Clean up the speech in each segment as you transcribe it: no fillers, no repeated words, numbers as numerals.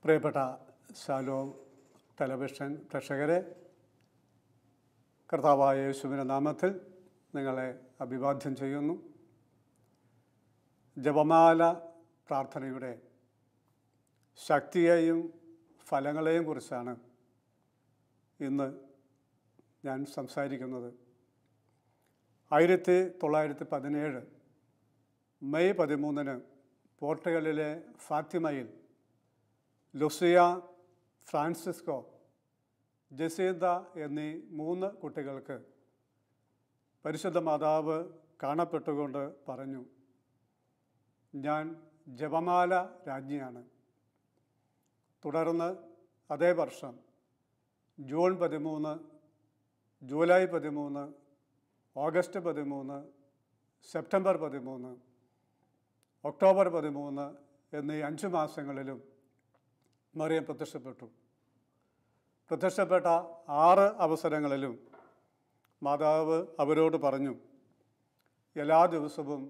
പ്രിയപ്പെട്ട ശാലോം ടെലിവിഷൻ പ്രേക്ഷകരെ, കർത്താവായ യേശുവിൻ്റെ നാമത്തിൽ നിങ്ങളെ അഭിവാദ്യം ചെയ്യുന്നു. ജപമാല പ്രാർത്ഥനയുടെ ശക്തിയെയും ഫലങ്ങളെയും കുറിച്ചാണ് ഇന്ന് ഞാൻ സംസാരിക്കുന്നത്. 1917 മെയ് 13 പോർട്ടുഗലിലെ ഫാത്തിമയിൽ ലുസിയ, ഫ്രാൻസിസ്കോ, ജസീന്ത എന്നീ 3 കുട്ടികൾക്ക് പരിശുദ്ധ മാതാവ് കാണപ്പെട്ടുകൊണ്ട് പറഞ്ഞു, ഞാൻ ജപമാല രാജ്ഞിയാണ്. തുടർന്ന് അതേ വർഷം June 13, July 13, August 13, September 13, October 13 എന്നീ 5 മാസങ്ങളിലും മറിയം പ്രത്യക്ഷപ്പെട്ടു. പ്രത്യക്ഷപ്പെട്ട 6 അവസരങ്ങളിലും മാതാവ് അവരോട് പറഞ്ഞു, എല്ലാ ദിവസവും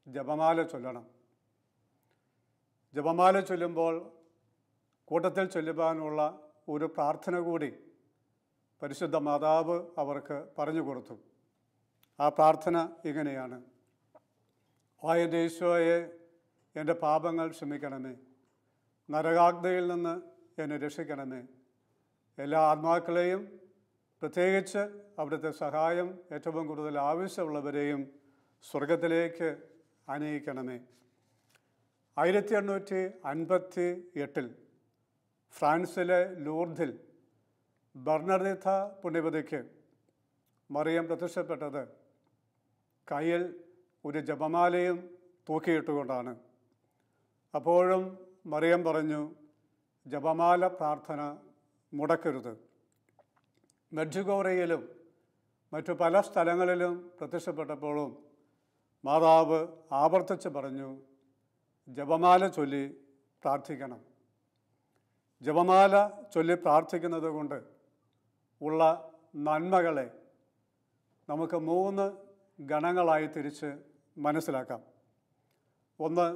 ജപമാല ചൊല്ലണം. ജപമാല ചൊല്ലുമ്പോൾ കൂട്ടത്തിൽ ചൊല്ലുവാനുള്ള ഒരു പ്രാർത്ഥന കൂടി പരിശുദ്ധ മാതാവ് അവർക്ക് പറഞ്ഞു കൊടുത്തു. ആ പ്രാർത്ഥന ഇങ്ങനെയാണ്: എൻ്റെ ഈശോയെ, എൻ്റെ പാപങ്ങൾ ക്ഷമിക്കണമേ, നരകാഗ്നിയിൽ നിന്ന് എന്നെ രക്ഷിക്കണമേ, എല്ലാ ആത്മാക്കളെയും പ്രത്യേകിച്ച് അവിടുത്തെ സഹായം ഏറ്റവും കൂടുതൽ ആവശ്യമുള്ളവരെയും സ്വർഗത്തിലേക്ക് ആനയിക്കണമേ. 1858 ഫ്രാൻസിലെ ലൂർദിൽ ബർണർദിത്ത പുണ്യവതിക്ക് മറിയം പ്രത്യക്ഷപ്പെട്ടത് കയ്യിൽ ഒരു ജപമാലയും തൂക്കിയിട്ടുകൊണ്ടാണ്. അപ്പോഴും മറിയം പറഞ്ഞു, ജപമാല പ്രാർത്ഥന മുടക്കരുത്. മെഡ്ജുഗോറിയയിലും മറ്റു പല സ്ഥലങ്ങളിലും പ്രത്യക്ഷപ്പെട്ടപ്പോഴും മാതാവ് ആവർത്തിച്ച് പറഞ്ഞു, ജപമാല ചൊല്ലി പ്രാർത്ഥിക്കണം. ജപമാല ചൊല്ലി പ്രാർത്ഥിക്കുന്നത് കൊണ്ട് ഉള്ള നന്മകളെ നമുക്ക് 3 ഗണങ്ങളായി തിരിച്ച് മനസ്സിലാക്കാം. ഒന്ന്,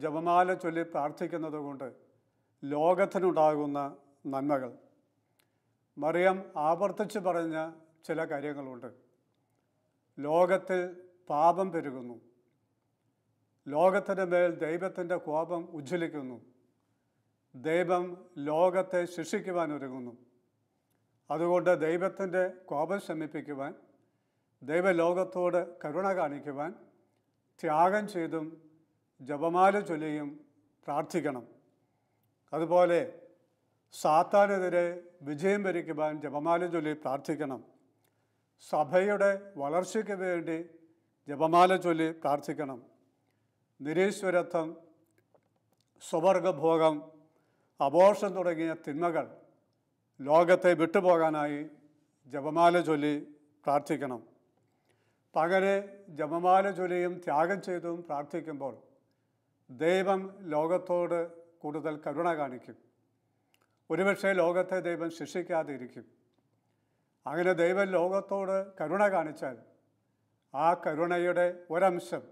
ജപമാല ചൊല്ലി പ്രാർത്ഥിക്കുന്നത് കൊണ്ട് ലോകത്തിനുണ്ടാകുന്ന നന്മകൾ. മറിയം ആവർത്തിച്ച് പറഞ്ഞ ചില കാര്യങ്ങളുണ്ട്. ലോകത്തിൽ പാപം പെരുകുന്നു, ലോകത്തിൻ്റെ മേൽ ദൈവത്തിൻ്റെ കോപം ഉജ്ജ്വലിക്കുന്നു, ദൈവം ലോകത്തെ ശിക്ഷിക്കുവാൻ ഒരുങ്ങുന്നു. അതുകൊണ്ട് ദൈവത്തിൻ്റെ കോപം ശമിപ്പിക്കുവാൻ, ദൈവലോകത്തോട് കരുണ കാണിക്കുവാൻ ത്യാഗം ചെയ്തും ജപമാല ചൊല്ലിയും പ്രാർത്ഥിക്കണം. അതുപോലെ സാത്താനെതിരെ വിജയം വരിക്കുവാൻ ജപമാല ചൊല്ലി പ്രാർത്ഥിക്കണം. സഭയുടെ വളർച്ചയ്ക്ക് വേണ്ടി ജപമാല ചൊല്ലി പ്രാർത്ഥിക്കണം. നിരീശ്വരത്വം, സ്വവർഗഭോഗം, അബോർഷൻ തുടങ്ങിയ തിന്മകൾ ലോകത്തെ വിട്ടുപോകാനായി ജപമാല ചൊല്ലി പ്രാർത്ഥിക്കണം. പകരെ ജപമാല ചൊല്ലിയും ത്യാഗം ചെയ്തും പ്രാർത്ഥിക്കുമ്പോൾ ദൈവം ലോകത്തോട് കൂടുതൽ കരുണ കാണിക്കും. ഒരുപക്ഷെ ലോകത്തെ ദൈവം ശിക്ഷിക്കാതിരിക്കും. അങ്ങനെ ദൈവം ലോകത്തോട് കരുണ കാണിച്ചാൽ ആ കരുണയുടെ ഒരംശം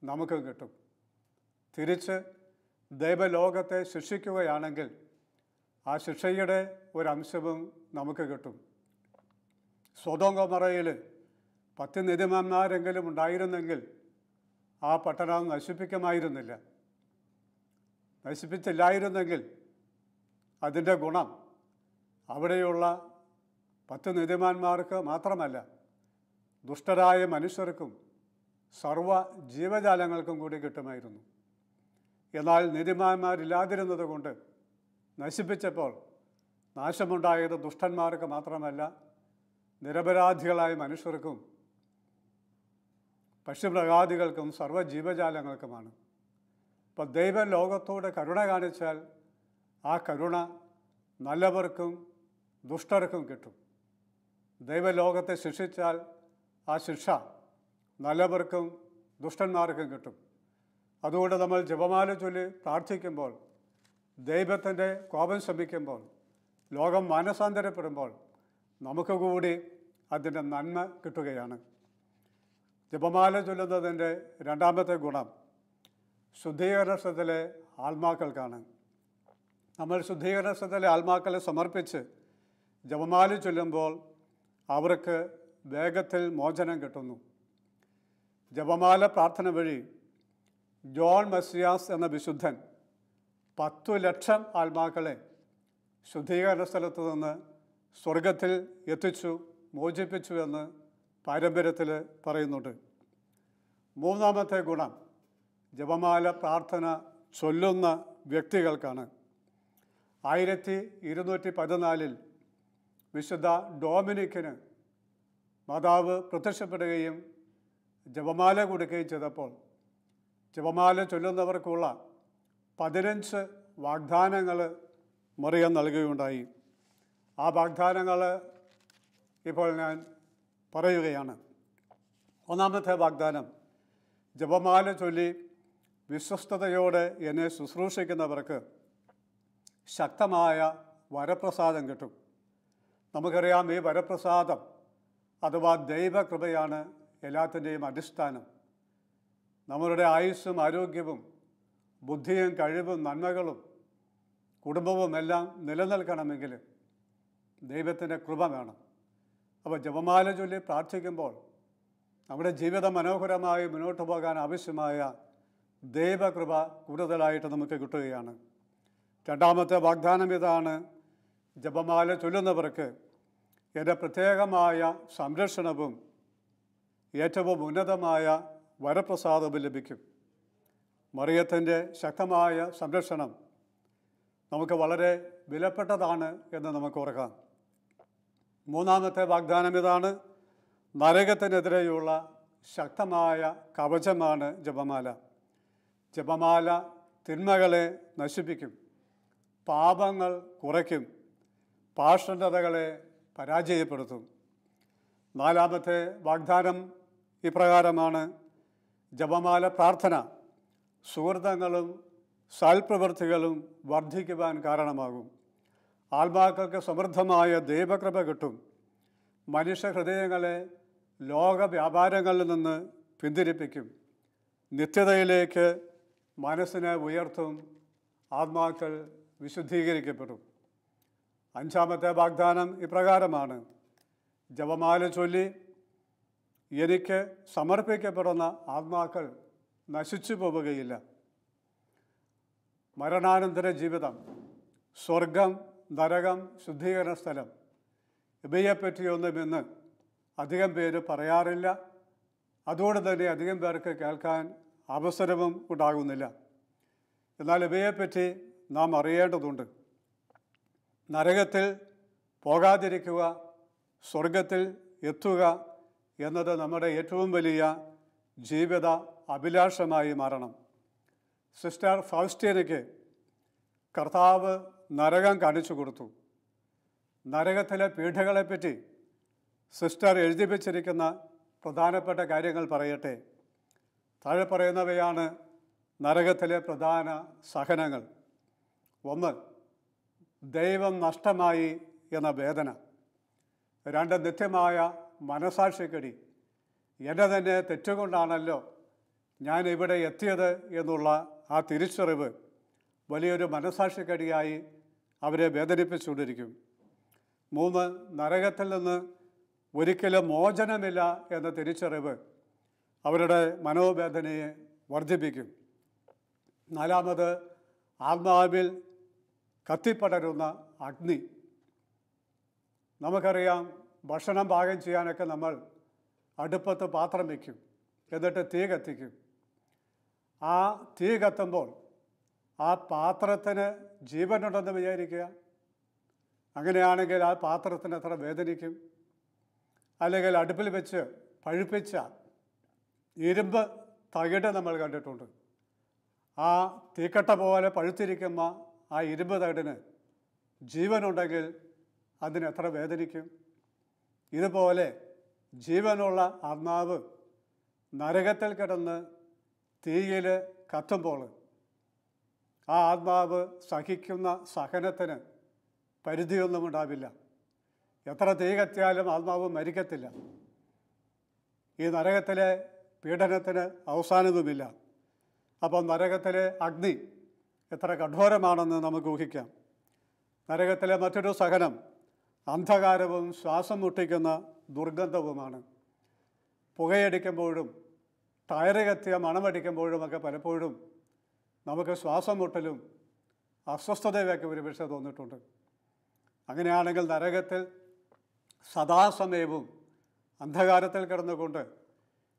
നമുക്ക് കിട്ടും. തിരിച്ച് ദൈവലോകത്തെ ശിക്ഷിക്കുകയാണെങ്കിൽ ആ ശിക്ഷയുടെ ഒരംശവും നമുക്ക് കിട്ടും. സൊദോം ഗൊമോറയിൽ 10 നീതിമാന്മാരെങ്കിലും ഉണ്ടായിരുന്നെങ്കിൽ ആ പട്ടണം നശിപ്പിച്ചില്ലായിരുന്നെങ്കിൽ അതിൻ്റെ ഗുണം അവിടെയുള്ള 10 നീതിമാന്മാർക്ക് മാത്രമല്ല, ദുഷ്ടരായ മനുഷ്യർക്കും സർവ ജീവജാലങ്ങൾക്കും കൂടി കിട്ടുമായിരുന്നു. എന്നാൽ നീതിമാന്മാരില്ലാതിരുന്നത് കൊണ്ട് നശിപ്പിച്ചപ്പോൾ നാശമുണ്ടായത് ദുഷ്ടന്മാർക്ക് മാത്രമല്ല, നിരപരാധികളായ മനുഷ്യർക്കും പക്ഷിമൃഗാദികൾക്കും സർവ്വ ജീവജാലങ്ങൾക്കുമാണ്. അപ്പോൾ ദൈവം ലോകത്തോട് കരുണ കാണിച്ചാൽ ആ കരുണ നല്ലവർക്കും ദുഷ്ടർക്കും കിട്ടും. ദൈവലോകത്തെ ശിക്ഷിച്ചാൽ ആ ശിക്ഷ നല്ലവർക്കും ദുഷ്ടന്മാർക്കും കിട്ടും. അതുകൊണ്ട് നമ്മൾ ജപമാല ചൊല്ലി പ്രാർത്ഥിക്കുമ്പോൾ, ദൈവത്തിൻ്റെ കോപം ശമിക്കുമ്പോൾ, ലോകം മാനസാന്തരപ്പെടുമ്പോൾ നമുക്ക് കൂടി അതിൻ്റെ നന്മ കിട്ടുകയാണ്. ജപമാല ചൊല്ലുന്നതിൻ്റെ രണ്ടാമത്തെ ഗുണം ശുദ്ധീകരണത്തിലെ ആത്മാക്കൾക്കാണ്. നമ്മൾ ശുദ്ധീകരണ സ്ഥലത്തിലെ ആത്മാക്കളെ സമർപ്പിച്ച് ജപമാല ചൊല്ലുമ്പോൾ അവർക്ക് വേഗത്തിൽ മോചനം കിട്ടുന്നു. ജപമാല പ്രാർത്ഥന വഴി ജോൺ മസിയാസ് എന്ന വിശുദ്ധൻ 10 ലക്ഷം ആത്മാക്കളെ ശുദ്ധീകരണ സ്ഥലത്ത് നിന്ന് സ്വർഗത്തിൽ എത്തിച്ചു, മോചിപ്പിച്ചു എന്ന് പാരമ്പര്യത്തിൽ പറയുന്നുണ്ട്. മൂന്നാമത്തെ ഗുണം ജപമാല പ്രാർത്ഥന ചൊല്ലുന്ന വ്യക്തികൾക്കാണ്. 1214 വിശുദ്ധ ഡൊമിനിക്കിന് മാതാവ് പ്രത്യക്ഷപ്പെടുകയും ജപമാല കൊടുക്കുകയും ചെയ്തപ്പോൾ ജപമാല ചൊല്ലുന്നവർക്കുള്ള 15 വാഗ്ദാനങ്ങൾ മറിയം നൽകുകയുണ്ടായി. ആ വാഗ്ദാനങ്ങൾ ഇപ്പോൾ ഞാൻ പറയുകയാണ്. ഒന്നാമത്തെ വാഗ്ദാനം, ജപമാല ചൊല്ലി വിശ്വസ്തയോടെ എന്നെ ശുശ്രൂഷിക്കുന്നവർക്ക് ശക്തമായ വരപ്രസാദം കിട്ടും. നമുക്കറിയാം, ഈ വരപ്രസാദം അഥവാ ദൈവകൃപയാണ് എല്ലാത്തിൻ്റെയും അടിസ്ഥാനം. നമ്മളുടെ ആയുസ്സും ആരോഗ്യവും ബുദ്ധിയും കഴിവും നന്മകളും കുടുംബവും എല്ലാം നിലനിൽക്കണമെങ്കിൽ ദൈവത്തിൻ്റെ കൃപ വേണം. അപ്പോൾ ജപമാല ചൊല്ലി പ്രാർത്ഥിക്കുമ്പോൾ നമ്മുടെ ജീവിതം മനോഹരമായി മുന്നോട്ട് പോകാൻ ആവശ്യമായ ദൈവകൃപ കൂടുതലായിട്ട് നമുക്ക് കിട്ടുകയാണ്. രണ്ടാമത്തെ വാഗ്ദാനം ഇതാണ്, ജപമാല ചൊല്ലുന്നവർക്ക് എൻ്റെ പ്രത്യേകമായ സംരക്ഷണവും ഏറ്റവും ഉന്നതമായ വരപ്രസാദവും ലഭിക്കും. മറിയത്തിൻ്റെ ശക്തമായ സംരക്ഷണം നമുക്ക് വളരെ വിലപ്പെട്ടതാണ് എന്ന് നമുക്ക് ഓർക്കാം. മൂന്നാമത്തെ വാഗ്ദാനം ഇതാണ്, നരകത്തിനെതിരെയുള്ള ശക്തമായ കവചമാണ് ജപമാല. ജപമാല തിന്മകളെ നശിപ്പിക്കും, പാപങ്ങൾ കുറയ്ക്കും, പാഷണ്ഡതകളെ പരാജയപ്പെടുത്തും. നാലാമത്തെ വാഗ്ദാനം ഇപ്രകാരമാണ്, ജപമാല പ്രാർത്ഥന സുഹൃതങ്ങളും സൽപ്രവൃത്തികളും വർദ്ധിക്കുവാൻ കാരണമാകും. ആത്മാക്കൾക്ക് സമൃദ്ധമായ ദൈവകൃപ കിട്ടും. മനുഷ്യ ഹൃദയങ്ങളെ ലോക വ്യാപാരങ്ങളിൽ നിന്ന് പിന്തിരിപ്പിക്കും. നിത്യതയിലേക്ക് മനസ്സിനെ ഉയർത്തും. ആത്മാക്കൾ വിശുദ്ധീകരിക്കപ്പെടും. അഞ്ചാമത്തെ വാഗ്ദാനം ഇപ്രകാരമാണ്, ജപമാല ചൊല്ലി എനിക്ക് സമർപ്പിക്കപ്പെടുന്ന ആത്മാക്കൾ നശിച്ചു പോവുകയില്ല. മരണാനന്തര ജീവിതം, സ്വർഗം, നരകം, ശുദ്ധീകരണ സ്ഥലം ഇവയെപ്പറ്റിയൊന്നും ഇന്ന് അധികം പേര് പറയാറില്ല. അതുകൊണ്ട് തന്നെ അധികം പേർക്ക് കേൾക്കാൻ അവസരവും ഉണ്ടാകുന്നില്ല. എന്നാൽ ഇവയെപ്പറ്റി നാം അറിയേണ്ടതുണ്ട്. നരകത്തിൽ പോകാതിരിക്കുക, സ്വർഗത്തിൽ എത്തുക എന്നത് നമ്മുടെ ഏറ്റവും വലിയ ജീവിത അഭിലാഷമായി മാറണം. സിസ്റ്റർ ഫൗസ്റ്റീനയ്ക്ക് കർത്താവ് നരകം കാണിച്ചു കൊടുത്തു. നരകത്തിലെ പീഡകളെപ്പറ്റി സിസ്റ്റർ എഴുതി വച്ചിരിക്കുന്ന പ്രധാനപ്പെട്ട കാര്യങ്ങൾ പറയട്ടെ. താഴെ പറയുന്നവയാണ് നരകത്തിലെ പ്രധാന സഹനങ്ങൾ. 1, ദൈവം നഷ്ടമായി എന്ന വേദന. 2, നിത്യമായ മനസാക്ഷിക്കടി. എൻ്റെ തന്നെ തെറ്റുകൊണ്ടാണല്ലോ ഞാൻ ഇവിടെ എത്തിയത് എന്നുള്ള ആ തിരിച്ചറിവ് വലിയൊരു മനസാക്ഷിക്കടിയായി അവരെ വേദനിപ്പിച്ചുകൊണ്ടിരിക്കും. 3, നരകത്തിൽ നിന്ന് ഒരിക്കലും മോചനമില്ല എന്ന തിരിച്ചറിവ് അവരുടെ മനോവേദനയെ വർദ്ധിപ്പിക്കും. 4, ആത്മാവിൽ കത്തിപ്പടരുന്ന അഗ്നി. നമുക്കറിയാം, ഭക്ഷണം പാകം ചെയ്യാനൊക്കെ നമ്മൾ അടുപ്പത്ത് പാത്രം വയ്ക്കും, എന്നിട്ട് തീ കത്തിക്കും. ആ തീ കത്തുമ്പോൾ ആ പാത്രത്തിന് ജീവനുണ്ടെന്ന് വിചാരിക്കുക. അങ്ങനെയാണെങ്കിൽ ആ പാത്രത്തിന് എത്ര വേദനിക്കും. അല്ലെങ്കിൽ അടുപ്പിൽ വെച്ച് പഴുപ്പിച്ച ഇരുമ്പ് തകിട് നമ്മൾ കണ്ടിട്ടുണ്ട്. ആ തീക്കട്ട പോലെ പഴുത്തിരിക്കുന്ന ആ ഇരുമ്പ് തകിടിന് ജീവനുണ്ടെങ്കിൽ അതിന് എത്ര വേദനിക്കും. ഇതുപോലെ ജീവനുള്ള ആത്മാവ് നരകത്തിൽ കിടന്ന് തീയിൽ കത്തുമ്പോൾ ആ ആത്മാവ് സഹിക്കുന്ന സഹനത്തിന് പരിധിയൊന്നും ഉണ്ടാവില്ല. എത്ര തീ കത്തിയാലും ആത്മാവ് മരിക്കത്തില്ല. ഈ നരകത്തിലെ പീഡനത്തിന് അവസാനവുമില്ല. അപ്പം നരകത്തിലെ അഗ്നി എത്ര കഠോരമാണെന്ന് നമുക്ക് ഊഹിക്കാം. നരകത്തിലെ മറ്റൊരു സഹനം അന്ധകാരവും ശ്വാസം മുട്ടിക്കുന്ന ദുർഗന്ധവുമാണ്. പുകയടിക്കുമ്പോഴും ടയറ് കത്തിയ മണമടിക്കുമ്പോഴുമൊക്കെ പലപ്പോഴും നമുക്ക് ശ്വാസം മുട്ടലും അസ്വസ്ഥതയൊക്കെ ഒരുപക്ഷെ തോന്നിയിട്ടുണ്ട്. അങ്ങനെയാണെങ്കിൽ നരകത്തിൽ സദാസമയവും അന്ധകാരത്തിൽ കിടന്നുകൊണ്ട്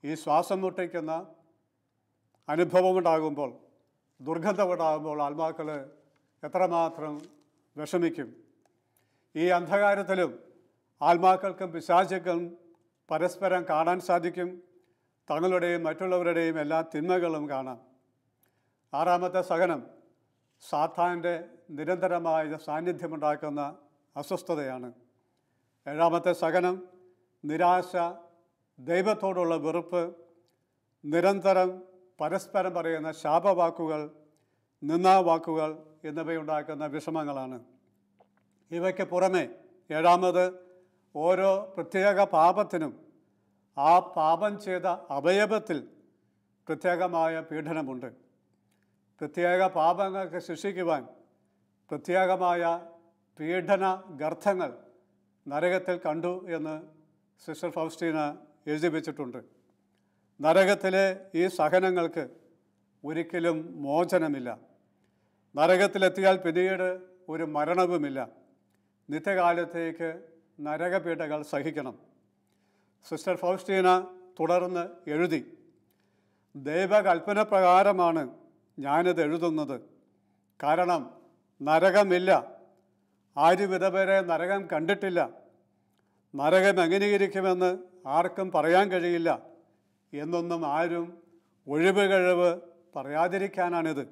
ഈ ശ്വാസം മുട്ടിക്കുന്ന അനുഭവമുണ്ടാകുമ്പോൾ, ദുർഗന്ധമുണ്ടാകുമ്പോൾ ആത്മാക്കൾ എത്രമാത്രം വിഷമിക്കും. ഈ അന്ധകാരത്തിലും ആത്മാക്കൾക്കും പിശാചുക്കും പരസ്പരം കാണാൻ സാധിക്കും. തങ്ങളുടെയും മറ്റുള്ളവരുടെയും എല്ലാ തിന്മകളും കാണാം. ആറാമത്തെ സഹനം സാത്താൻ്റെ നിരന്തരമായ സാന്നിധ്യമുണ്ടാക്കുന്ന അസ്വസ്ഥതയാണ്. ഏഴാമത്തെ സഹനം നിരാശ, ദൈവത്തോടുള്ള വെറുപ്പ്, നിരന്തരം പരസ്പരം പറയുന്ന ശാപവാക്കുകൾ, നിന്ദാവാക്കുകൾ എന്നിവയുണ്ടാക്കുന്ന വിഷമങ്ങളാണ്. ഇവയ്ക്ക് പുറമെ ഏഴാമത് ഓരോ പ്രത്യേക പാപത്തിനും ആ പാപം ചെയ്ത അവയവത്തിൽ പ്രത്യേകമായ പീഡനമുണ്ട്. പ്രത്യേക പാപങ്ങൾക്ക് ശിക്ഷിക്കുവാൻ പ്രത്യേകമായ പീഡന ഗർത്തങ്ങൾ നരകത്തിൽ കണ്ടു എന്ന് സിസ്റ്റർ ഫൗസ്റ്റീന എഴുതി വച്ചിട്ടുണ്ട്. നരകത്തിലെ ഈ സഹനങ്ങൾക്ക് ഒരിക്കലും മോചനമില്ല. നരകത്തിലെത്തിയാൽ പിന്നീട് ഒരു മരണവുമില്ല. നിത്യകാലത്തേക്ക് നരകപീഡകൾ സഹിക്കണം. സിസ്റ്റർ ഫൗസ്റ്റീന തുടർന്ന് എഴുതി, ദൈവകൽപ്പന പ്രകാരമാണ് ഞാനിത് എഴുതുന്നത്. കാരണം നരകമില്ല. ആരും ഇതുവരെ നരകം കണ്ടിട്ടില്ല. നരകം എങ്ങനെയിരിക്കുമെന്ന് ആർക്കും പറയാൻ കഴിയില്ല എന്നൊന്നും ആരും ഒഴിവുകഴിവ് പറയാതിരിക്കാനാണിത്.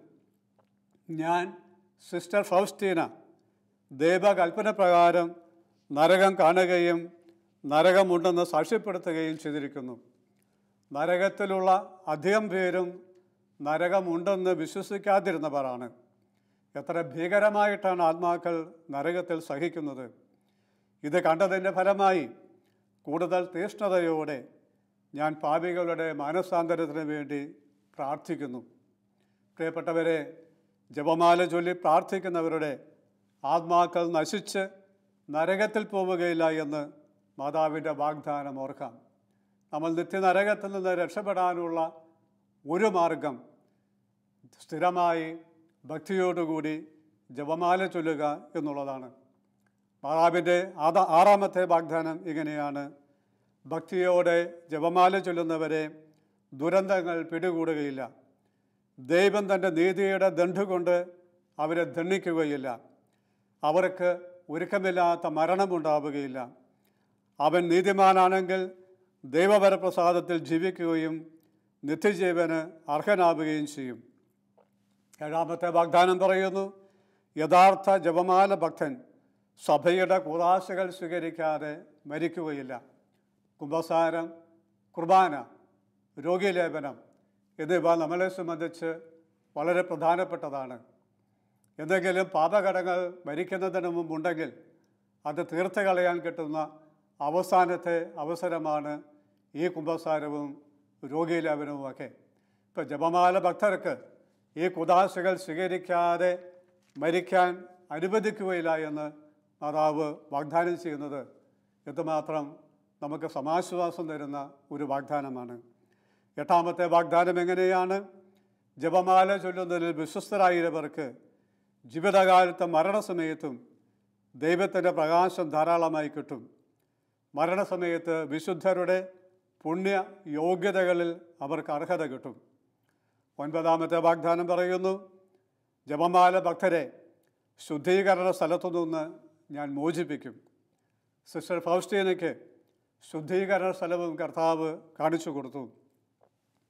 ഞാൻ സിസ്റ്റർ ഫൗസ്റ്റീന ദൈവകൽപ്പന പ്രകാരം നരകം കാണുകയും നരകമുണ്ടെന്ന് സാക്ഷ്യപ്പെടുത്തുകയും ചെയ്തിരിക്കുന്നു. നരകത്തിലുള്ള അധികം പേരും നരകമുണ്ടെന്ന് വിശ്വസിക്കാതിരുന്നവരാണ്. എത്ര ഭീകരമായിട്ടാണ് ആത്മാക്കൾ നരകത്തിൽ സഹിക്കുന്നത്. ഇത് കണ്ടതിൻ്റെ ഫലമായി കൂടുതൽ തീഷ്ണതയോടെ ഞാൻ പാപികളുടെ മാനസാന്തരത്തിന് വേണ്ടി പ്രാർത്ഥിക്കുന്നു. പ്രിയപ്പെട്ടവരെ, ജപമാല ചൊല്ലി പ്രാർത്ഥിക്കുന്നവരുടെ ആത്മാക്കൾ നശിച്ച് നരകത്തിൽ പോവുകയില്ല എന്ന് മാതാവിൻ്റെ വാഗ്ദാനം ഓർക്കാം. നമ്മൾ നിത്യനരകത്തിൽ നിന്ന് രക്ഷപ്പെടാനുള്ള ഒരു മാർഗം സ്ഥിരമായി ഭക്തിയോടുകൂടി ജപമാല ചൊല്ലുക എന്നുള്ളതാണ്. മാതാവിൻ്റെ ആറാമത്തെ വാഗ്ദാനം ഇങ്ങനെയാണ്: ഭക്തിയോടെ ജപമാല ചൊല്ലുന്നവരെ ദുരന്തങ്ങൾ പിടികൂടുകയില്ല. ദൈവം തൻ്റെ നീതിയുടെ ദണ്ഡുകൊണ്ട് അവരെ ദണ്ഡിക്കുകയില്ല. അവർക്ക് ഒരുക്കമില്ലാത്ത മരണമുണ്ടാവുകയില്ല. അവൻ നീതിമാനാണെങ്കിൽ ദൈവവരപ്രസാദത്തിൽ ജീവിക്കുകയും നിത്യജീവന് അർഹനാവുകയും ചെയ്യും. ഏഴാമത്തെ വാഗ്ദാനം പറയുന്നു: യഥാർത്ഥ ജപമാല ഭക്തൻ സഭയുടെ കൂദാശകൾ സ്വീകരിക്കാതെ മരിക്കുകയില്ല. കുമ്പസാരം, കുർബാന, രോഗീലേപനം എന്നിവ നമ്മളെ സംബന്ധിച്ച് വളരെ പ്രധാനപ്പെട്ടതാണ്. എന്തെങ്കിലും പാപകടങ്ങൾ മരിക്കുന്നതിന് മുമ്പുണ്ടെങ്കിൽ അത് തീർത്ത് കളയാൻ കിട്ടുന്ന അവസാനത്തെ അവസരമാണ് ഈ കുമ്പസാരവും രോഗീലേപനവുമൊക്കെ. ഇപ്പോൾ ജപമാല ഭക്തർക്ക് ഈ കുദാശകൾ സ്വീകരിക്കാതെ മരിക്കാൻ അനുവദിക്കുകയില്ല എന്ന് മാതാവ് വാഗ്ദാനം ചെയ്യുന്നത് എന്തുമാത്രം നമുക്ക് സമാശ്വാസം തരുന്ന ഒരു വാഗ്ദാനമാണ്. എട്ടാമത്തെ വാഗ്ദാനം എങ്ങനെയാണ്? ജപമാല ചൊല്ലുന്നതിൽ വിശ്വസ്തരായവർക്ക് ജീവിതകാലത്ത് മരണസമയത്തും ദൈവത്തിൻ്റെ പ്രകാശം ധാരാളമായി കിട്ടും. മരണസമയത്ത് വിശുദ്ധരുടെ പുണ്യ യോഗ്യതകളിൽ അവർക്ക് അർഹത കിട്ടും. ഒൻപതാമത്തെ വാഗ്ദാനം പറയുന്നു: ജപമാല ഭക്തരെ ശുദ്ധീകരണ സ്ഥലത്തു നിന്ന് ഞാൻ മോചിപ്പിക്കും. സിസ്റ്റർ ഫൗസ്റ്റീനയ്ക്ക് ശുദ്ധീകരണ സ്ഥലവും കർത്താവ് കാണിച്ചു കൊടുത്തു.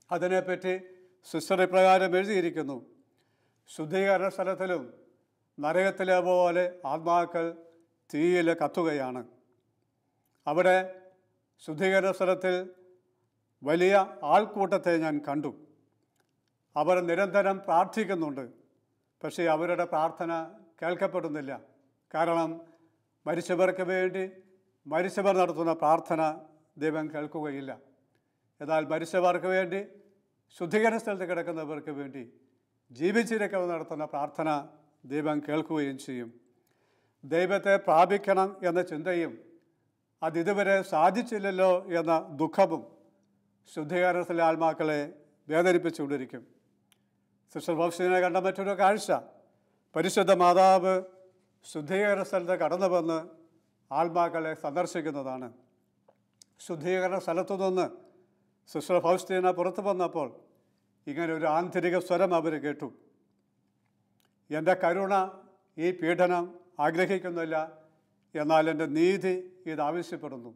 അതിനെപ്പറ്റി സിസ്റ്റർ ഇപ്രകാരം എഴുതിയിരിക്കുന്നു: ശുദ്ധീകരണ സ്ഥലത്തിലും നരകത്തിലെ പോലെ ആത്മാക്കൾ തീയിൽ കത്തുകയാണ്. അവിടെ ശുദ്ധീകരണ സ്ഥലത്തിൽ വലിയ ആൾക്കൂട്ടത്തെ ഞാൻ കണ്ടു. അവർ നിരന്തരം പ്രാർത്ഥിക്കുന്നുണ്ട്. പക്ഷേ അവരുടെ പ്രാർത്ഥന കേൾക്കപ്പെടുന്നില്ല. കാരണം മരിച്ചവർക്ക് വേണ്ടി മരിച്ചവർ നടത്തുന്ന പ്രാർത്ഥന ദൈവം കേൾക്കുകയില്ല. എന്നാൽ മരിച്ചവർക്ക് വേണ്ടി, ശുദ്ധീകരണ സ്ഥലത്ത് കിടക്കുന്നവർക്ക് വേണ്ടി ജീവിച്ചിരിക്കുന്നവർ നടത്തുന്ന പ്രാർത്ഥന ദൈവം കേൾക്കുകയും ചെയ്യും. ദൈവത്തെ പ്രാപിക്കണം എന്ന ചിന്തയും അതിതുവരെ സാധിച്ചില്ലല്ലോ എന്ന ദുഃഖവും ശുദ്ധീകരണത്തിലെ ആത്മാക്കളെ വേദനിപ്പിച്ചുകൊണ്ടിരിക്കും. സിസ്റ്റർ ഫൗസ്റ്റീനെ കണ്ട മറ്റൊരു കാഴ്ച, പരിശുദ്ധ മാതാവ് ശുദ്ധീകരണ സ്ഥലത്ത് കടന്നു വന്ന് ആത്മാക്കളെ സന്ദർശിക്കുന്നതാണ്. ശുദ്ധീകരണ സ്ഥലത്തു നിന്ന് സിസ്റ്റർ ഫൗസ്റ്റീന പുറത്തു വന്നപ്പോൾ ഇങ്ങനെ ഒരു ആന്തരിക സ്വരം അവർ കേട്ടു. എൻ്റെ കരുണ ഈ പീഡനം ആഗ്രഹിക്കുന്നില്ല, എന്നാൽ എൻ്റെ നീതി ഇതാവശ്യപ്പെടുന്നു.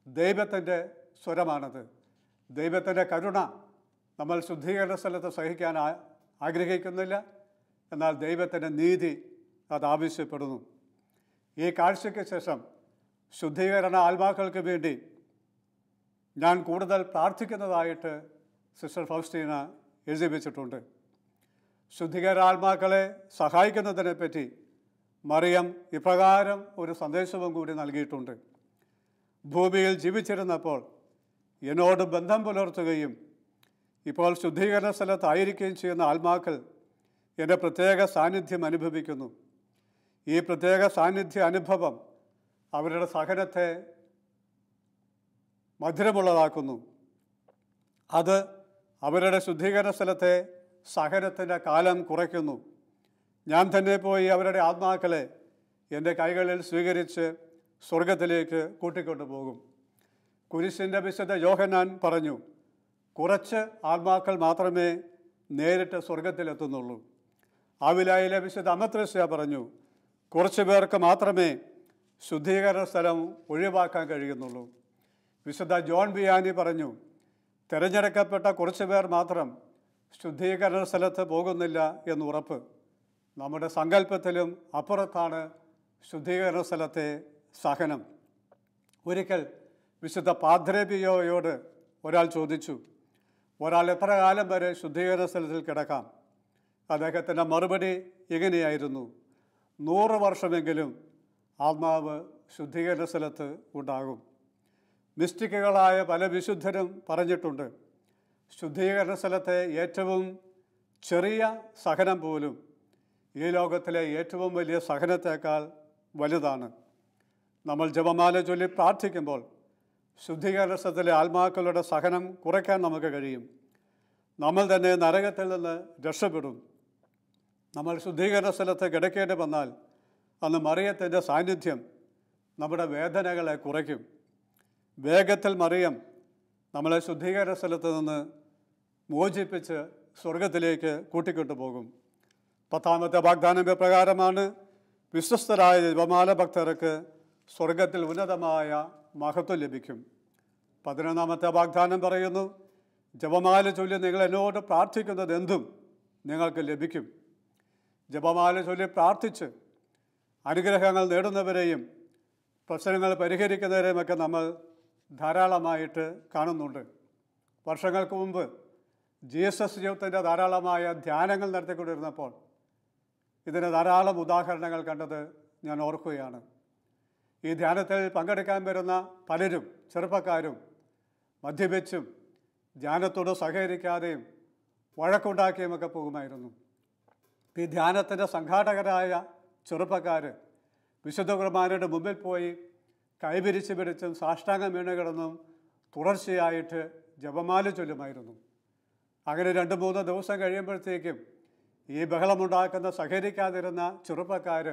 ദൈവത്തിൻ്റെ സ്വരമാണത്. ദൈവത്തിൻ്റെ കരുണ നമ്മൾ ശുദ്ധീകരണ സ്ഥലത്ത് സഹിക്കാൻ ആഗ്രഹിക്കുന്നില്ല, എന്നാൽ ദൈവത്തിൻ്റെ നീതി അതാവശ്യപ്പെടുന്നു. ഈ കാഴ്ചയ്ക്ക് ശേഷം ശുദ്ധീകരണ ആത്മാക്കൾക്ക് വേണ്ടി ഞാൻ കൂടുതൽ പ്രാർത്ഥിക്കുന്നതായിട്ട് സിസ്റ്റർ ഫൗസ്റ്റീന എഴുതി വച്ചിട്ടുണ്ട്. ശുദ്ധീകരണ ആത്മാക്കളെ സഹായിക്കുന്നതിനെപ്പറ്റി മറിയം ഇപ്രകാരം ഒരു സന്ദേശവും കൂടി നൽകിയിട്ടുണ്ട്. ഭൂമിയിൽ ജീവിച്ചിരുന്നപ്പോൾ എന്നോട് ബന്ധം പുലർത്തുകയും ഇപ്പോൾ ശുദ്ധീകരണ സ്ഥലത്തായിരിക്കുകയും ചെയ്യുന്ന ആത്മാക്കൾ എൻ്റെ പ്രത്യേക സാന്നിധ്യം അനുഭവിക്കുന്നു. ഈ പ്രത്യേക സാന്നിധ്യ അനുഭവം അവരുടെ സഹനത്തെ മധുരമുള്ളതാക്കുന്നു. അത് അവരുടെ ശുദ്ധീകരണ സ്ഥലത്തെ സഹനത്തിൻ്റെ കാലം കുറയ്ക്കുന്നു. ഞാൻ തന്നെ പോയി അവരുടെ ആത്മാക്കളെ എൻ്റെ കൈകളിൽ സ്വീകരിച്ച് സ്വർഗത്തിലേക്ക് കൂട്ടിക്കൊണ്ടു പോകും. കുരിശിൻ്റെ വിശുദ്ധ യോഹന്നാൻ പറഞ്ഞു, കുറച്ച് ആത്മാക്കൾ മാത്രമേ നേരിട്ട് സ്വർഗത്തിലെത്തുന്നുള്ളൂ. ആവിലായിലെ വിശുദ്ധ അമത്രസ്യ പറഞ്ഞു, കുറച്ച് പേർക്ക് മാത്രമേ ശുദ്ധീകരണ സ്ഥലം ഒഴിവാക്കാൻ കഴിയുന്നുള്ളൂ. വിശുദ്ധ ജോൺ ബിയാനി പറഞ്ഞു, തിരഞ്ഞെടുക്കപ്പെട്ട കുറച്ച് പേർ മാത്രം ശുദ്ധീകരണ സ്ഥലത്ത് പോകുന്നില്ല എന്ന് ഉറപ്പ്. നമ്മുടെ സങ്കല്പത്തിലും അപ്പുറത്താണ് ശുദ്ധീകരണ സ്ഥലത്തെ സഹനം. ഒരിക്കൽ വിശുദ്ധ പാദ്രെ പിയോയോട് ഒരാൾ ചോദിച്ചു, ഒരാൾ എത്ര കാലം വരെ ശുദ്ധീകരണ സ്ഥലത്തിൽ കിടക്കാം? അദ്ദേഹത്തിൻ്റെ മറുപടി ഇങ്ങനെയായിരുന്നു, 100 വർഷമെങ്കിലും ആത്മാവ് ശുദ്ധീകരണ സ്ഥലത്ത് ഉണ്ടാകും. മിസ്റ്റിക്കുകളായ പല വിശുദ്ധരും പറഞ്ഞിട്ടുണ്ട്, ശുദ്ധീകരണ സ്ഥലത്തെ ഏറ്റവും ചെറിയ സഹനം പോലും ഈ ലോകത്തിലെ ഏറ്റവും വലിയ സഹനത്തേക്കാൾ വലുതാണ്. നമ്മൾ ജപമാല ചൊല്ലി പ്രാർത്ഥിക്കുമ്പോൾ ശുദ്ധീകരണ സ്ഥലത്തിലെ ആത്മാക്കളുടെ സഹനം കുറയ്ക്കാൻ നമുക്ക് കഴിയും. നമ്മൾ തന്നെ നരകത്തിൽ നിന്ന് രക്ഷപ്പെടും. നമ്മൾ ശുദ്ധീകരണ സ്ഥലത്ത് കിടക്കേണ്ടി വന്നാൽ അന്ന് മറിയത്തിൻ്റെ സാന്നിധ്യം നമ്മുടെ വേദനകളെ കുറയ്ക്കും. വേഗത്തിൽ മറിയം നമ്മളെ ശുദ്ധീകരണ സ്ഥലത്ത് നിന്ന് മോചിപ്പിച്ച് സ്വർഗത്തിലേക്ക് കൂട്ടിക്കൊണ്ടു പോകും. 10ാമത്തെ വാഗ്ദാനം പ്രകാരമാണ് വിശ്വസ്തരായ ജപമാല ഭക്തർക്ക് സ്വർഗത്തിൽ ഉന്നതമായ മഹത്വം ലഭിക്കും. 11ാമത്തെ വാഗ്ദാനം പറയുന്നു, ജപമാല ചൊല്ലി നിങ്ങൾ എന്നോട് പ്രാർത്ഥിക്കുന്നത് എന്തും നിങ്ങൾക്ക് ലഭിക്കും. ജപമാല ചൊല്ലി പ്രാർത്ഥിച്ച് അനുഗ്രഹങ്ങൾ നേടുന്നവരെയും പ്രശ്നങ്ങൾ പരിഹരിക്കുന്നവരെയുമൊക്കെ നമ്മൾ ധാരാളമായിട്ട് കാണുന്നുണ്ട്. വർഷങ്ങൾക്ക് മുമ്പ് ജീസസ് ജീവിതത്തിൻ്റെ ധാരാളമായ ധ്യാനങ്ങൾ നടത്തിക്കൊണ്ടിരുന്നപ്പോൾ ഇതിന് ധാരാളം ഉദാഹരണങ്ങൾ കണ്ടത് ഞാൻ ഓർക്കുകയാണ്. ഈ ധ്യാനത്തിൽ പങ്കെടുക്കാൻ വരുന്ന പലരും ചെറുപ്പക്കാരും മദ്യപിച്ചും ധ്യാനത്തോട് സഹകരിക്കാതെയും വഴക്കുണ്ടാക്കിയുമൊക്കെ പോകുമായിരുന്നു. ഈ ധ്യാനത്തിൻ്റെ സംഘാടകരായ ചെറുപ്പക്കാർ വിശുദ്ധ കുർബാനയുടെ മുമ്പിൽ പോയി കൈപിരിച്ച് പിടിച്ചും സാഷ്ടാംഗം വീണ് കിടന്നും തുടർച്ചയായിട്ട് ജപമാല ചൊല്ലുമായിരുന്നു. അങ്ങനെ 2-3 ദിവസം കഴിയുമ്പോഴത്തേക്കും ഈ ബഹളമുണ്ടാക്കുന്ന സഹകരിക്കാതിരുന്ന ചെറുപ്പക്കാർ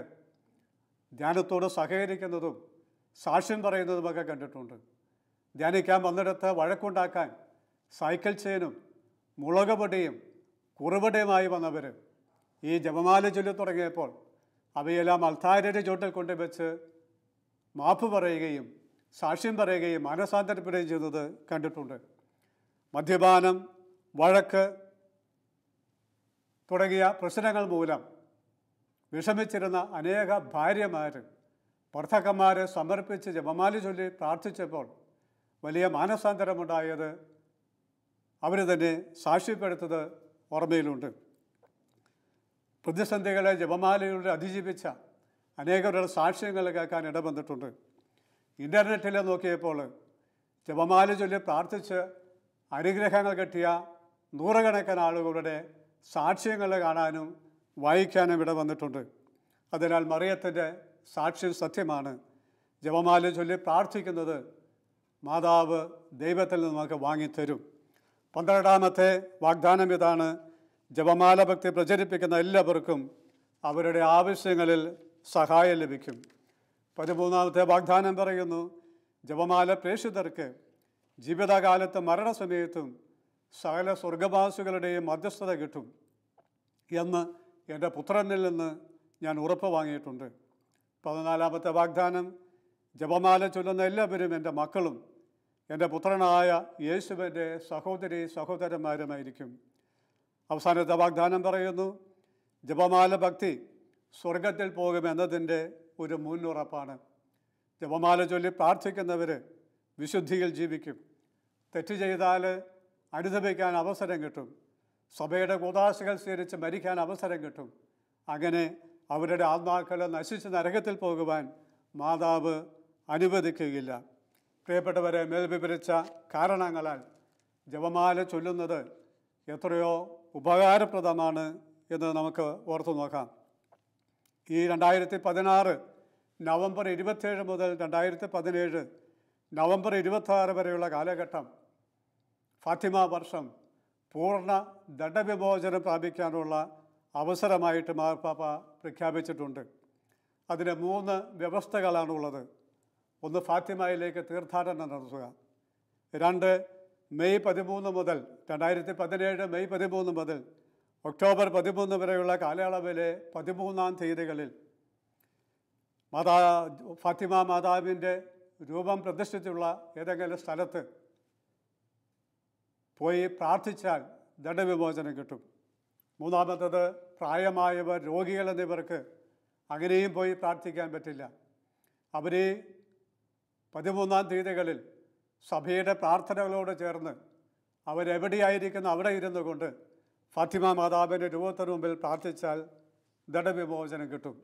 ധ്യാനത്തോട് സഹകരിക്കുന്നതും സാക്ഷ്യം പറയുന്നതുമൊക്കെ കണ്ടിട്ടുണ്ട്. ധ്യാനിക്കാൻ വന്നിടത്ത് വഴക്കുണ്ടാക്കാൻ സൈക്കിൾ ചെയിനും മുളക് പൊടിയും കുറുവടിയുമായി വന്നവർ ഈ ജപമാല ചൊല്ലി തുടങ്ങിയപ്പോൾ അവയെല്ലാം അൾത്താരയുടെ ചുവട്ടിൽ കൊണ്ടുവച്ച് മാപ്പ് പറയുകയും സാക്ഷ്യം പറയുകയും മാനസാന്തരപ്പെടുകയും ചെയ്യുന്നത് കണ്ടിട്ടുണ്ട്. മദ്യപാനം, വഴക്ക് തുടങ്ങിയ പ്രശ്നങ്ങൾ മൂലം വിഷമിച്ചിരുന്ന അനേക ഭാര്യമാർ ഭർത്താക്കന്മാരെ സമർപ്പിച്ച് ജപമാല ചൊല്ലി പ്രാർത്ഥിച്ചപ്പോൾ വലിയ മാനസാന്തരമുണ്ടായത് അവർ തന്നെ സാക്ഷ്യപ്പെടുത്തത് ഓർമ്മയിലുണ്ട്. പ്രതിസന്ധികളെ ജപമാലയിലൂടെ അതിജീവിച്ച അനേകരുടെ സാക്ഷ്യങ്ങൾ കേൾക്കാൻ ഇടവന്നിട്ടുണ്ട്. ഇൻ്റർനെറ്റിൽ നോക്കിയപ്പോൾ ജപമാല ചൊല്ലി പ്രാർത്ഥിച്ച് അനുഗ്രഹങ്ങൾ കിട്ടിയ നൂറുകണക്കിന് ആളുകളുടെ സാക്ഷ്യങ്ങൾ കാണാനും വായിക്കാനും ഇടവന്നിട്ടുണ്ട്. അതിനാൽ മറിയത്തിൻ്റെ സാക്ഷ്യം സത്യമാണ്. ജപമാല ചൊല്ലി പ്രാർത്ഥിക്കുന്നത് മാതാവ് ദൈവത്തിൽ നിന്ന് നമുക്ക് വാങ്ങിത്തരും. 12ാമത്തെ വാഗ്ദാനം ഇതാണ്: ജപമാല ഭക്തി പ്രചരിപ്പിക്കുന്ന എല്ലാവർക്കും അവരുടെ ആവശ്യങ്ങളിൽ സഹായം ലഭിക്കും. 13ാമത്തെ വാഗ്ദാനം പറയുന്നു: ജപമാല പ്രേക്ഷിതർക്ക് ജീവിതകാലത്ത് മരണസമയത്തും സകല സ്വർഗവാസികളുടെയും മധ്യസ്ഥത കിട്ടും എന്ന് എൻ്റെ പുത്രനിൽ നിന്ന് ഞാൻ ഉറപ്പ് വാങ്ങിയിട്ടുണ്ട്. 14ാമത്തെ വാഗ്ദാനം: ജപമാല ചൊല്ലുന്ന എല്ലാവരും എൻ്റെ മക്കളും എൻ്റെ പുത്രനായ യേശുവിൻ്റെ സഹോദരി സഹോദരന്മാരുമായിരിക്കും. അവസാനത്തെ വാഗ്ദാനം പറയുന്നു: ജപമാല ഭക്തി സ്വർഗത്തിൽ പോകുമെന്നതിൻ്റെ ഒരു മുന്നുറപ്പാണ്. ജപമാല ചൊല്ലി പ്രാർത്ഥിക്കുന്നവർ വിശുദ്ധിയിൽ ജീവിക്കും. തെറ്റ് ചെയ്താൽ അനുദപിക്കാൻ അവസരം കിട്ടും. സഭയുടെ കൂദാശകൾ സ്വീകരിച്ച് മരിക്കാൻ അവസരം കിട്ടും. അങ്ങനെ അവരുടെ ആത്മാക്കൾ നശിച്ച് നരകത്തിൽ പോകുവാൻ മാതാവ് അനുവദിക്കുകയില്ല. പ്രിയപ്പെട്ടവരെ, മേൽവിവരിച്ച കാരണങ്ങളാൽ ജപമാല ചൊല്ലുന്നത് എത്രയോ ഉപകാരപ്രദമാണ് എന്ന് നമുക്ക് ഓർത്തു നോക്കാം. ഈ 2016 നവംബർ 27 മുതൽ 2017 നവംബർ 26 വരെയുള്ള കാലഘട്ടം ഫാത്തിമ വർഷം പൂർണ്ണ ദണ്ഡവിമോചനം പ്രാപിക്കാനുള്ള അവസരമായിട്ട് മാർപ്പാപ്പ പ്രഖ്യാപിച്ചിട്ടുണ്ട്. അതിന് 3 വ്യവസ്ഥകളാണുള്ളത്. 1, ഫാത്തിമയിലേക്ക് തീർത്ഥാടനം നടത്തുക. 2, മെയ് 13 മുതൽ 2017 മെയ് 13 മുതൽ ഒക്ടോബർ 13 വരെയുള്ള കാലയളവിലെ 13ാം തീയതികളിൽ ഫാത്തിമ മാതാവിൻ്റെ രൂപം പ്രതിഷ്ഠിച്ചുള്ള ഏതെങ്കിലും സ്ഥലത്ത് പോയി പ്രാർത്ഥിച്ചാൽ ദണ്ഡവിമോചനം കിട്ടും. 3ാമത്തത്, പ്രായമായവർ, രോഗികൾ എന്നിവർക്ക് അങ്ങനെയും പോയി പ്രാർത്ഥിക്കാൻ പറ്റില്ല. അവർ 13ാം തീയതികളിൽ സഭയുടെ പ്രാർത്ഥനകളോട് ചേർന്ന് അവരെവിടെയായിരിക്കുന്നു അവിടെ ഇരുന്നു കൊണ്ട് ഫാത്തിമ മാതാവിൻ്റെ രൂപത്തിന് മുമ്പിൽ പ്രാർത്ഥിച്ചാൽ ദണ്ഡവിമോചനം കിട്ടും.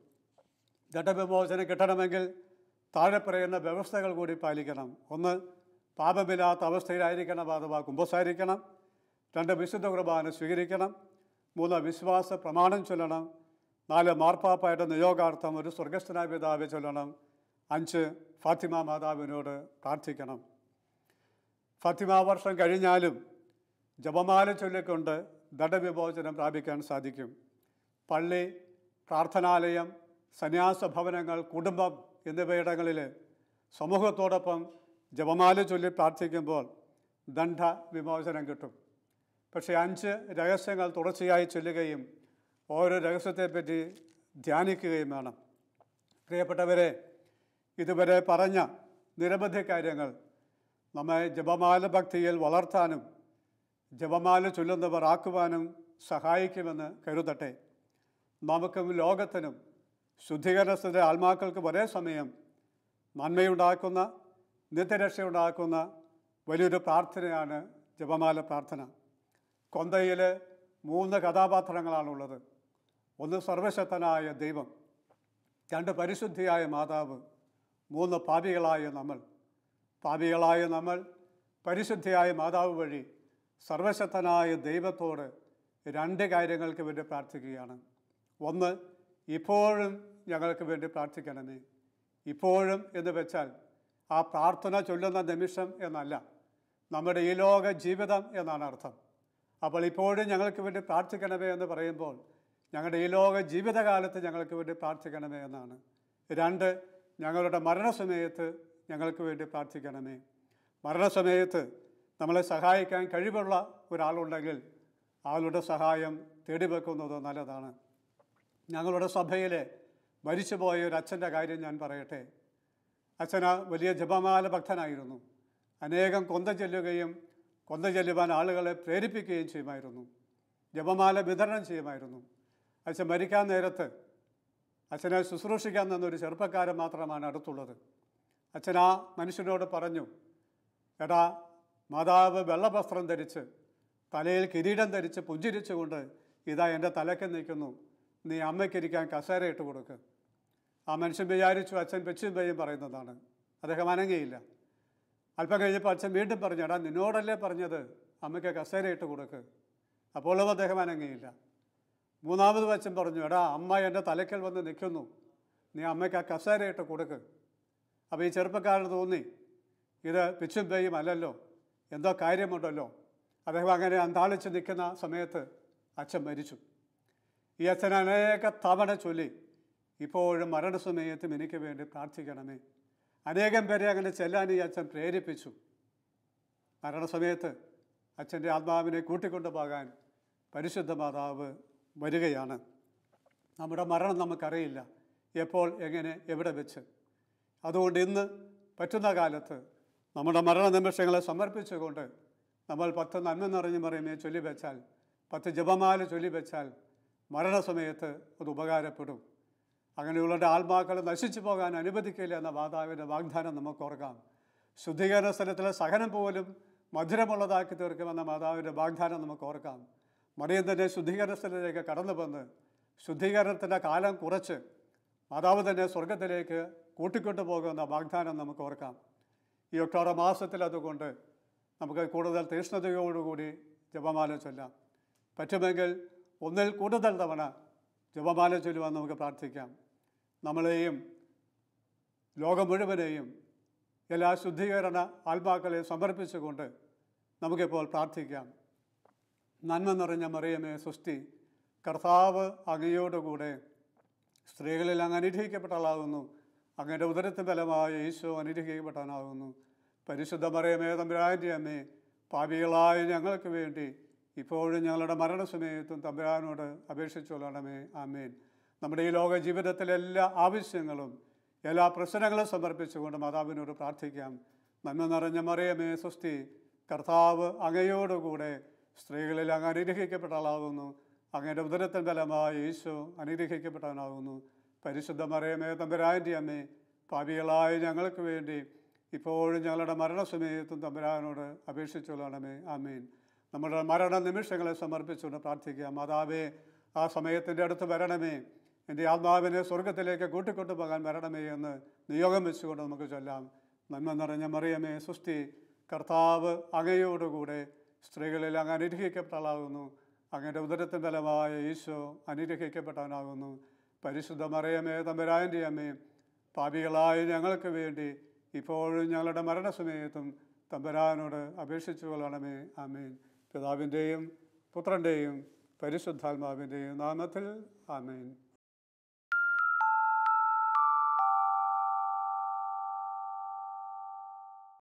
ദണ്ഡവിമോചനം കിട്ടണമെങ്കിൽ താഴെ പറയുന്ന വ്യവസ്ഥകൾ കൂടി പാലിക്കണം. 1, പാപമില്ലാത്ത അവസ്ഥയിലായിരിക്കണം, അഥവാ കുമ്പസാരിക്കണം. 2, വിശുദ്ധ കുർബാന സ്വീകരിക്കണം. 3, വിശ്വാസ പ്രമാണം ചൊല്ലണം. 4, മാർപ്പാപ്പായുടെ നിയോഗാർത്ഥം ഒരു സ്വർഗസ്ഥനായ പിതാവെ ചൊല്ലണം. 5, ഫാത്തിമ മാതാവിനോട് പ്രാർത്ഥിക്കണം. ഫാത്തിമ വർഷം കഴിഞ്ഞാലും ജപമാല ചൊല്ലിക്കൊണ്ട് ദണ്ഡവിമോചനം പ്രാപിക്കാൻ സാധിക്കും. പള്ളി, പ്രാർത്ഥനാലയം, സന്യാസ ഭവനങ്ങൾ, കുടുംബം എന്നിവയിടങ്ങളിൽ സമൂഹത്തോടൊപ്പം ജപമാല ചൊല്ലി പ്രാർത്ഥിക്കുമ്പോൾ ദണ്ഡവിമോചനം കിട്ടും. പക്ഷേ 5 രഹസ്യങ്ങൾ തുടർച്ചയായി ചൊല്ലുകയും ഓരോ രഹസ്യത്തെപ്പറ്റി ധ്യാനിക്കുകയും വേണം. പ്രിയപ്പെട്ടവരെ, ഇതുവരെ പറഞ്ഞ നിരവധി കാര്യങ്ങൾ നമ്മെ ജപമാല ഭക്തിയിൽ വളർത്താനും ജപമാല ചൊല്ലുന്നവർ ആക്കുവാനും സഹായിക്കുമെന്ന് കരുതട്ടെ. നമുക്കും ലോകത്തിനും ശുദ്ധീകരണത്തിൻ്റെ ആത്മാക്കൾക്കും ഒരേ സമയം നന്മയുണ്ടാക്കുന്ന, നിത്യരക്ഷയുണ്ടാക്കുന്ന വലിയൊരു പ്രാർത്ഥനയാണ് ജപമാല പ്രാർത്ഥന. കൊന്തയിൽ 3 കഥാപാത്രങ്ങളാണുള്ളത്. 1, സർവശക്തനായ ദൈവം. 2, പരിശുദ്ധിയായ മാതാവ്. 3, പാപികളായ നമ്മൾ. പാപികളായ നമ്മൾ പരിശുദ്ധിയായ മാതാവ് വഴി സർവശക്തനായ ദൈവത്തോട് 2 കാര്യങ്ങൾക്ക് വേണ്ടി പ്രാർത്ഥിക്കുകയാണ്. 1, ഇപ്പോഴും ഞങ്ങൾക്ക് വേണ്ടി പ്രാർത്ഥിക്കണമേ. ഇപ്പോഴും എന്ന് വെച്ചാൽ ആ പ്രാർത്ഥന ചൊല്ലുന്ന നിമിഷം എന്നല്ല, നമ്മുടെ ഈ ലോക ജീവിതം എന്നാണ് അർത്ഥം. അപ്പോൾ ഇപ്പോഴും ഞങ്ങൾക്ക് വേണ്ടി പ്രാർത്ഥിക്കണമേ എന്ന് പറയുമ്പോൾ ഞങ്ങളുടെ ഈ ലോക ജീവിതകാലത്ത് ഞങ്ങൾക്ക് വേണ്ടി പ്രാർത്ഥിക്കണമേ എന്നാണ്. 2, ഞങ്ങളുടെ മരണസമയത്ത് ഞങ്ങൾക്ക് വേണ്ടി പ്രാർത്ഥിക്കണമേ. മരണസമയത്ത് നമ്മളെ സഹായിക്കാൻ കഴിവുള്ള ഒരാളുണ്ടെങ്കിൽ ആളുടെ സഹായം തേടിവെക്കുന്നത് നല്ലതാണ്. ഞങ്ങളുടെ സഭയിലെ മരിച്ചുപോയ ഒരു അച്ഛൻ്റെ കാര്യം ഞാൻ പറയട്ടെ. അച്ഛന് വലിയ ജപമാല ഭക്തനായിരുന്നു. അനേകം കൊന്ത ചൊല്ലുകയും കൊന്ത ചൊല്ലുവാൻ ആളുകളെ പ്രേരിപ്പിക്കുകയും ചെയ്യുമായിരുന്നു. ജപമാല വിതരണം ചെയ്യുമായിരുന്നു. അച്ഛൻ മരിക്കാൻ നേരത്ത് അച്ഛനെ ശുശ്രൂഷിക്കാൻ നിന്നൊരു ചെറുപ്പക്കാരൻ മാത്രമാണ് അടുത്തുള്ളത്. അച്ഛൻ ആ മനുഷ്യനോട് പറഞ്ഞു, എടാ, മാതാവ് വെള്ളവസ്ത്രം ധരിച്ച് തലയിൽ കിരീടം ധരിച്ച് പുഞ്ചിരിച്ചുകൊണ്ട് ഇതാ എൻ്റെ തലയ്ക്ക് നിൽക്കുന്നു, നീ അമ്മയ്ക്കിരിക്കാൻ കസേര ഇട്ട് കൊടുക്ക്. ആ മനുഷ്യൻ വിചാരിച്ചു അച്ഛൻ പെച്ചും പെയ്യും പറയുന്നതാണ്. അദ്ദേഹം അനങ്ങിയില്ല. അല്പം കഴിഞ്ഞപ്പോൾ അച്ഛൻ വീണ്ടും പറഞ്ഞു, എടാ, നിന്നോടല്ലേ പറഞ്ഞത് അമ്മയ്ക്ക് കസേര ഇട്ട് കൊടുക്ക്. അപ്പോഴും അദ്ദേഹം അനങ്ങിയില്ല. 3ാമത് അച്ഛൻ പറഞ്ഞു, എടാ, അമ്മ എൻ്റെ തലയ്ക്കൽ വന്ന് നിൽക്കുന്നു, നീ അമ്മയ്ക്ക് ആ കസേരയിട്ട് കൊടുക്ക്. അപ്പോൾ ഈ ചെറുപ്പക്കാരന് തോന്നി ഇത് പിച്ചും പേയും അല്ലല്ലോ, എന്തോ കാര്യമുണ്ടല്ലോ. അദ്ദേഹം അങ്ങനെ അന്താളിച്ച് നിൽക്കുന്ന സമയത്ത് അച്ഛൻ മരിച്ചു. ഈ അച്ഛൻ അനേക തവണ ചൊല്ലി, ഇപ്പോഴും മരണസമയത്തും എനിക്ക് വേണ്ടി പ്രാർത്ഥിക്കണമേ. അനേകം പേരെ അങ്ങനെ ചെല്ലാൻ ഈ അച്ഛൻ പ്രേരിപ്പിച്ചു. മരണസമയത്ത് അച്ഛൻ്റെ ആത്മാവിനെ കൂട്ടിക്കൊണ്ടു പോകാൻ പരിശുദ്ധ മാതാവ് വരികയാണ്. നമ്മുടെ മരണം നമുക്കറിയില്ല, എപ്പോൾ, എങ്ങനെ, എവിടെ വെച്ച്. അതുകൊണ്ട് ഇന്ന് പറ്റുന്ന കാലത്ത് നമ്മുടെ മരണനിമിഷങ്ങളെ സമർപ്പിച്ചുകൊണ്ട് നമ്മൾ 10 നന്മ നിറഞ്ഞു മറിയമേ ചൊല്ലി വെച്ചാൽ, 10 ജപമാല ചൊല്ലി വെച്ചാൽ മരണസമയത്ത് അത് ഉപകാരപ്പെടും. അങ്ങനെയുള്ള ആത്മാക്കൾ നശിച്ചു പോകാൻ അനുവദിക്കില്ല എന്ന മാതാവിൻ്റെ വാഗ്ദാനം നമുക്ക് ഓർക്കാം. ശുദ്ധീകരണ സ്ഥലത്തിലെ സഹനം പോലും മധുരമുള്ളതാക്കി തീർക്കുമെന്ന മാതാവിൻ്റെ വാഗ്ദാനം നമുക്ക് ഓർക്കാം. മറിയം തന്നെ ശുദ്ധീകരണ സ്ഥലത്തിലേക്ക് കടന്നു വന്ന് ശുദ്ധീകരണത്തിൻ്റെ കാലം കുറച്ച് മാതാവ് തന്നെ സ്വർഗത്തിലേക്ക് കൂട്ടിക്കൊണ്ടു പോകുമെന്ന വാഗ്ദാനം നമുക്ക് ഓർക്കാം. ഈ ഒക്ടോബർ മാസത്തിൽ അതുകൊണ്ട് നമുക്ക് കൂടുതൽ തീഷ്ണതയോടുകൂടി ജപമാല ചൊല്ലാം. പറ്റുമെങ്കിൽ ഒന്നിൽ കൂടുതൽ തവണ ജപമാല ചൊല്ലുവാൻ നമുക്ക് പ്രാർത്ഥിക്കാം. നമ്മളെയും ലോകം മുഴുവനെയും എല്ലാ ശുദ്ധീകരണ ആത്മാക്കളെയും സമർപ്പിച്ചുകൊണ്ട് നമുക്കിപ്പോൾ പ്രാർത്ഥിക്കാം. നന്മ നിറഞ്ഞ മറിയമേ സ്വസ്തി, കർത്താവ് അങ്ങയോടുകൂടെ സ്ത്രീകളിൽ അങ്ങ് അനുഗ്രഹിക്കപ്പെട്ടവളാകുന്നു. അങ്ങയുടെ ഉദരത്തിൻ ഫലമായ ഈശോ അനുഗ്രഹിക്കപ്പെട്ടവനാകുന്നു. പരിശുദ്ധ മറിയമേ തമ്പുരാൻ്റെ അമ്മേ, പാപികളായ ഞങ്ങൾക്ക് വേണ്ടി ഇപ്പോഴും ഞങ്ങളുടെ മരണസമയത്തും തമ്പുരാനോട് അപേക്ഷിച്ചുകൊള്ളണമേ. ആമേൻ. നമ്മുടെ ഈ ലോക ജീവിതത്തിലെ എല്ലാ ആവശ്യങ്ങളും എല്ലാ പ്രശ്നങ്ങളും സമർപ്പിച്ചുകൊണ്ട് മാതാവിനോട് പ്രാർത്ഥിക്കാം. നന്മ നിറഞ്ഞ മറിയമേ സ്വസ്തി, കർത്താവ് അങ്ങയോടുകൂടെ സ്ത്രീകളിൽ അങ്ങ് അനുഗ്രഹിക്കപ്പെട്ടവളാകുന്നു. അങ്ങയുടെ ഉദരത്തിൻ ഫലമായ ഈശോ അനുഗ്രഹിക്കപ്പെട്ടവനാകുന്നു. പരിശുദ്ധ മറിയമേ തമ്പുരാൻ്റെ അമ്മേ, പാപികളായ ഞങ്ങൾക്ക് വേണ്ടി ഇപ്പോഴും ഞങ്ങളുടെ മരണസമയത്തും തമ്പുരാനോട് അപേക്ഷിച്ചുകൊള്ളണമേ. ആമേൻ. നമ്മുടെ മരണ നിമിഷങ്ങളെ സമർപ്പിച്ചുകൊണ്ട് പ്രാർത്ഥിക്കാം. മാതാവേ, ആ സമയത്തിൻ്റെ അടുത്ത് വരണമേ, എൻ്റെ ആത്മാവിനെ സ്വർഗത്തിലേക്ക് കൂട്ടിക്കൊണ്ടു പോകാൻ വരണമേ എന്ന് നിയോഗം വെച്ചുകൊണ്ട് നമുക്ക് ചൊല്ലാം. നന്മ നിറഞ്ഞ മറിയമേ സ്വസ്തി, കർത്താവ് അങ്ങയോടുകൂടെ സ്ത്രീകളിൽ അങ്ങ് അനുഗ്രഹിക്കപ്പെട്ടവളാകുന്നു. അങ്ങയുടെ ഉദരത്തിൻ ഫലമായ ഈശോ അനുഗ്രഹിക്കപ്പെട്ടവനാകുന്നു. പരിശുദ്ധ മറിയമേ തമ്പുരാൻ്റെ അമ്മേ, പാപികളായ ഞങ്ങൾക്ക് വേണ്ടി ഇപ്പോഴും ഞങ്ങളുടെ മരണസമയത്തും തമ്പുരാനോട് അപേക്ഷിച്ചു കൊള്ളണമേ. ആമേൻ. പിതാവിൻ്റെയും പുത്രൻ്റെയും പരിശുദ്ധാത്മാവിൻ്റെയും നാമത്തിൽ ആമേൻ.